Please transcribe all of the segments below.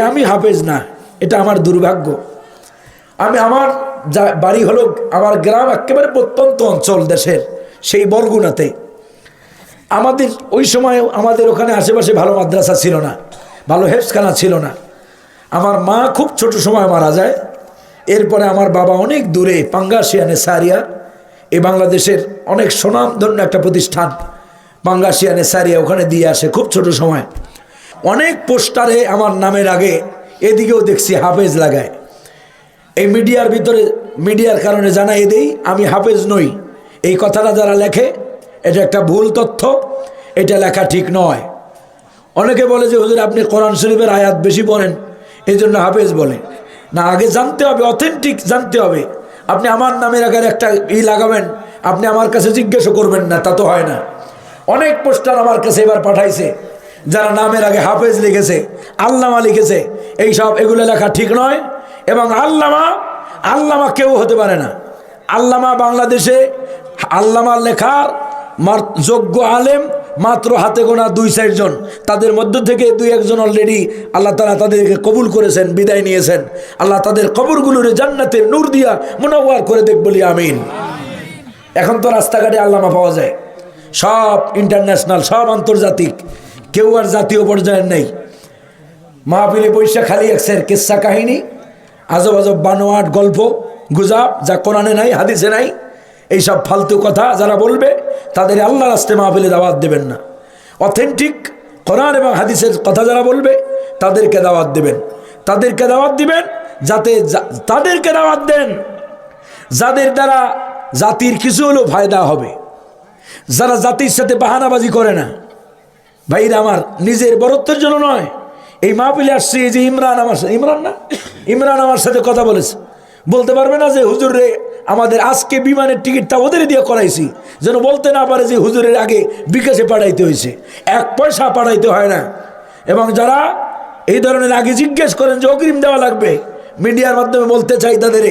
আমি হাফেজ না, এটা আমার দুর্ভাগ্য। আমার বাড়ি হলো, আমার গ্রাম একেবারে প্রত্যন্ত অঞ্চল দেশের, সেই বরগুনাতে। আমাদের ওই সময় আমাদের ওখানে আশেপাশে ভালো মাদ্রাসা ছিল না, ভালো হেফজখানা ছিল না। আমার মা খুব ছোট সময় মারা যায়। এরপরে আমার বাবা অনেক দূরে পাঙ্গাসিয়া নেসারিয়া, এই বাংলাদেশের অনেক সুনামধন্য একটা প্রতিষ্ঠান পাঙ্গাসিয়া নেসারিয়া, ওখানে দিয়ে আসে খুব ছোট সময়। অনেক পোস্টারে আমার নামের আগে এদিকেও দেখছি হাফেজ লাগায়। এই মিডিয়ার ভিতরে, মিডিয়ার কারণে জানাই দেই আমি হাফেজ নই। এই কথাটা যারা লেখে এটা একটা ভুল তথ্য, এটা লেখা ঠিক নয়। অনেকে বলে যে হুজুর আপনি কোরআন শরীফের আয়াত বেশি পড়েন এই জন্য হাফেজ বলে। না, আগে জানতে হবে, অথেন্টিক জানতে হবে। আপনি আমার নামের আগে একটা লাগাবেন, আপনি আমার কাছে জিজ্ঞেসও করবেন না, তা তো হয় না। অনেক পোস্টার আমার কাছে এবার পাঠাইছে, যারা নামের আগে হাফেজ লিখেছে, আল্লামা লিখেছে। এইসব এগুলো লেখা ঠিক নয়। এবং আল্লামা কেউ হতে পারে না। আল্লামা বাংলাদেশে আল্লামা লেখার যোগ্য আলেম মাত্র হাতে গোনা 2-4 জন। তাদের মধ্য থেকে 2-1 জন অলরেডি আল্লাহ তাআলা তাদেরকে কবুল করেছেন, বিদায় নিয়েছেন। আল্লাহ তাদের কবরগুলোরে জান্নাতের নূর দিয়া মুনাওয়ার করে দেখ বলি আমিন। এখন তো রাস্তাঘাটে আল্লামা পাওয়া যায়, সব ইন্টারন্যাশনাল, সব আন্তর্জাতিক, কেউ আর জাতীয় পর্যায়ের নেই। মাহফিলে বৈশা খালি একসের কিস্সা কাহিনী, আজব আজব বানোয়াট গল্প গুজব, যা কোরআনে নাই হাদিসে নাই। এইসব ফালতু কথা যারা বলবে তাদের আল্লাহর রাস্তে মাহফিলে দাওয়াত দেবেন না। অথেন্টিক কোরআন এবং হাদিসের কথা যারা বলবে তাদেরকে দাওয়াত দেবেন। তাদেরকে দাওয়াত দিবেন, যাতে তাদেরকে দাওয়াত দেন যাদের দ্বারা জাতির কিছু হলেও ফায়দা হবে, যারা জাতির সাথে বাহানাবাজি করে না। ভাইরা আমার, নিজের বরত্বের জন্য নয়। এই মাহফিলে আসছে এই যে ইমরান আমার সাথে কথা বলেছে, বলতে পারবে না যে হুজুর রে আমাদের আজকে বিমানের টিকিটটা ওদের দিয়ে করাইছি, যেন বলতে না পারে যে হুজুরের আগে বিকাশে পাঠাইতে হয়েছে, 1 পয়সা পাঠাইতে হয় না। এবং যারা এই ধরনের আগে জিজ্ঞেস করেন যে অগ্রিম দেওয়া লাগবে, মিডিয়ার মাধ্যমে বলতে চাই তাদের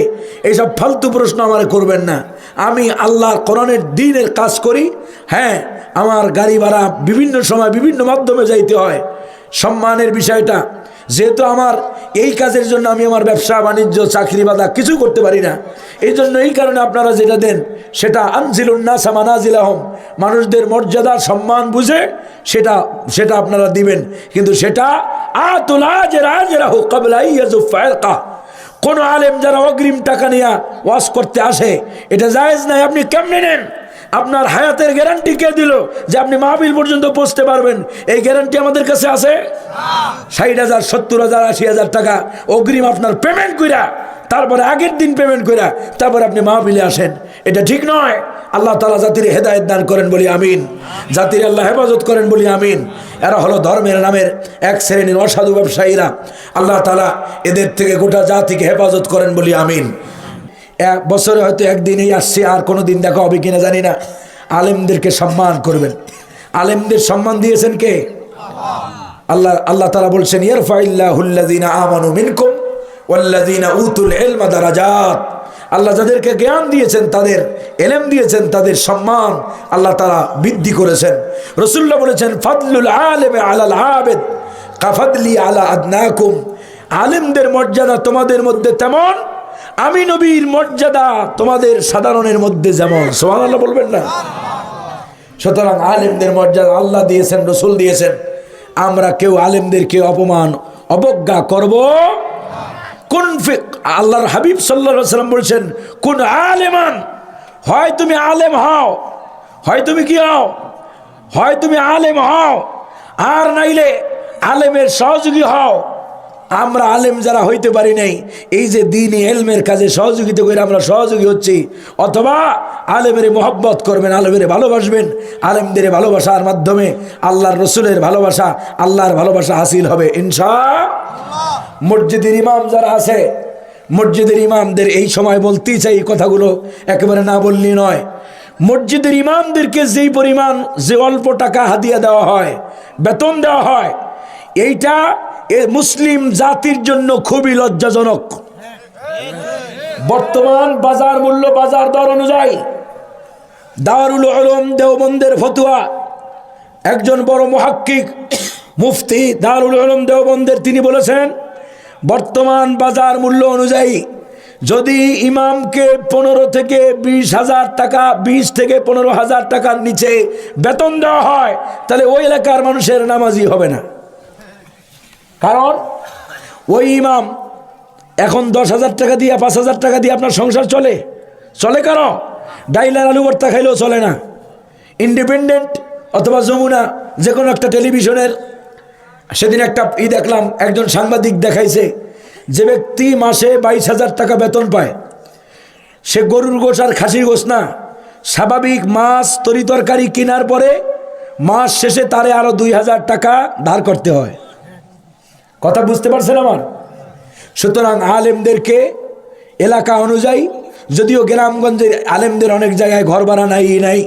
এইসব ফালতু প্রশ্ন আমার করবেন না। আমি আল্লাহর কোরআনের দ্বীনের কাজ করি। হ্যাঁ, আমার গাড়ি ভাড়া বিভিন্ন সময় বিভিন্ন মাধ্যমে যাইতে হয়। সম্মানের বিষয়টা যেহেতু আমার এই কাজের জন্য আমি আমার ব্যবসা বাণিজ্য চাকরি বাদা কিছু করতে পারি না, এই জন্য এই কারণে আপনারা যেটা দেন সেটা আনজিলুন্নাসা মানাজিলাহুম, মানুষদের মর্যাদা সম্মান বুঝে সেটা আপনারা দিবেন। কিন্তু সেটা আতুল আজরা আজরাহু ক্বাবলা ইয়াযুফা ইরকা, কোন আলেম যারা অগ্রিম টাকা নিয়ে ওয়াজ করতে আসে এটা জায়েজ নাই। আপনি কেমনে নেন? আপনার হায়াতের গ্যারান্টি কে দিল যে আপনি মাহফিল পর্যন্ত পৌঁছতে পারবেন? এই গ্যারান্টি আমাদের কাছে আছে? 60,000 70,000 80,000 টাকা অগ্রিম আপনার পেমেন্ট কইরা, তারপরে আগের দিন পেমেন্ট কইরা তারপরে আপনি মাহফিলে আসেন, এটা ঠিক নয়। আল্লাহ তাআলা জাতির হেদায়েত দান করেন বলি আমিন। জাতির আল্লাহ হেফাজত করেন বলি আমিন। এরা হলো ধর্মের নামের এক শ্রেণীর অসাধু ব্যবসায়ীরা। আল্লাহ তাআলা এদের থেকে গোটা জাতিকে হেফাজত করেন বলি আমিন। এক বছরে হয়তো একদিনই আসছে, আর কোনো দিন দেখা হবে কিনা জানি না। আলেমদেরকে সম্মান করবেন। আলেমদের সম্মান দিয়েছেন কে? আল্লাহ তাআলা বলছেন ইয়ারফাইল্লাহুল্লাযীনা আমানু মিনকুম ওয়াল্লাযীনা উতুল ইলমা দারাজাত। আল্লাহ যাদেরকে জ্ঞান দিয়েছেন, তাদের ইলম দিয়েছেন, তাদের সম্মান আল্লাহ তাআলা বৃদ্ধি করেছেন। রাসূলুল্লাহ বলেছেন ফাদলুল আলিমি আলাল আবিদ কাফাদলি আলা আদনাকুম। আলেমদের মর্যাদা তোমাদের মধ্যে তেমন আমি নবীর মর্যাদা তোমাদের সাধারণের মধ্যে যেমন। সুবহানাল্লাহ বলবেন না? সুতরাং আলেমদের মর্যাদা আল্লাহ দিয়েছেন, রাসূল দিয়েছেন। আমরা কেউ আলেমদেরকে অপমান অবজ্ঞা করব কোন? আল্লাহর হাবিব সাল্লাল্লাহু আলাইহি ওয়াসাল্লাম বলেছেন কোন আলেমান, হয় তুমি আলেম হও, হয় তুমি কি হও, হয় তুমি আলেম হও, আর নাইলে আলেমের সহযোগী হও। আমরা আলেম যারা হইতে পারি নাই, এই যে দ্বীনি ইলমের কাজে সহযোগিতা করে আমরা সহযোগী হচ্ছি, অথবা আলেমের মহব্বত করবেন, আলেমের ভালোবাসবেন। আলেমদের ভালোবাসার মাধ্যমে আল্লাহর রসুলের ভালোবাসা, আল্লাহর ভালোবাসা হাসিল হবে ইনশাআল্লাহ। মসজিদের ইমাম যারা আছে, মসজিদের ইমামদের এই সময় বলতেই চাই কথাগুলো, একেবারে না বললেই নয়। মসজিদের ইমামদেরকে যেই পরিমাণ যে অল্প টাকা হাদিয়া দেওয়া হয়, বেতন দেওয়া হয়, এইটা মুসলিম জাতির জন্য খুবই লজ্জাজনক। বর্তমান বাজার মূল্য, বাজার দর অনুযায়ী দারুল উলুম দেওবন্দের ফতোয়া, একজন বড় মুহাক্কিক মুফতি দারুল উলুম দেওবন্দের, তিনি বলেছেন বর্তমান বাজার মূল্য অনুযায়ী যদি ইমামকে 15 থেকে 20,000 টাকা, 20 থেকে 15,000 টাকার নিচে বেতন দেওয়া হয়, তাহলে ওই এলাকার মানুষের নামাজি হবে না। কারণ ওই ইমাম এখন 10,000 টাকা দিয়ে, 5,000 টাকা দিয়ে আপনার সংসার চলে কারো ডাইলার আলু ভর্তা খাইলেও চলে না। ইন্ডিপেন্ডেন্ট অথবা যমুনা যে কোনো একটা টেলিভিশনের সেদিন একটা দেখলাম, একজন সাংবাদিক দেখাইছে যে ব্যক্তি মাসে 22,000 টাকা বেতন পায়, সে গরুর গোশ আর খাসির গোশ না, স্বাভাবিক মাছ তরি তরকারি কেনার পরে মাস শেষে তারে আরো 2,000 টাকা ধার করতে হয়। কথা বুঝতে পারছেন আমার? সুতরাং আলেমদেরকে এলাকা অনুযায়ী, যদিও গ্রামগঞ্জে আলেমদের অনেক জায়গায় ঘর ভাড়া নাই,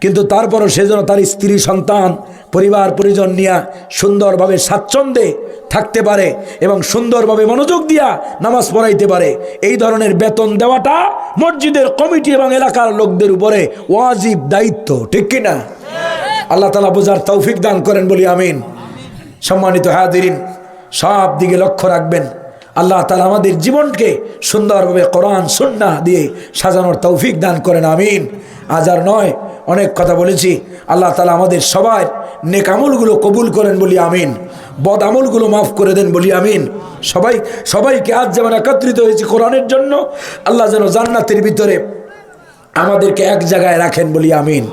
কিন্তু তারপরও সেজন্য তার স্ত্রী সন্তান পরিবার পরিজন নিয়ে সুন্দরভাবে স্বাচ্ছন্দ্যে থাকতে পারে এবং সুন্দরভাবে মনোযোগ দিয়া নামাজ পড়াইতে পারে, এই ধরনের বেতন দেওয়াটা মসজিদের কমিটি এবং এলাকার লোকদের উপরে ওয়াজিব দায়িত্ব, ঠিক কিনা? আল্লাহ তাআলা বোঝার তৌফিক দান করেন বলি আমিন। সম্মানিত হাজিরিন, সব দিকে লক্ষ্য রাখবেন। আল্লাহ তাআলা আমাদের জীবনকে সুন্দরভাবে কোরআন সুন্নাহ দিয়ে সাজানোর তৌফিক দান করেন, আমিন। আজ আর নয়, অনেক কথা বলেছি। আল্লাহ তাআলা আমাদের সবার নেক আমলগুলো কবুল করেন বলি আমিন, বদ আমলগুলো মাফ করে দেন বলি আমিন। সবাইকে আজ যেমন একত্রিত হয়েছি কোরআনের জন্য, আল্লাহ যেন জান্নাতের ভিতরে আমাদেরকে এক জায়গায় রাখেন বলি আমিন।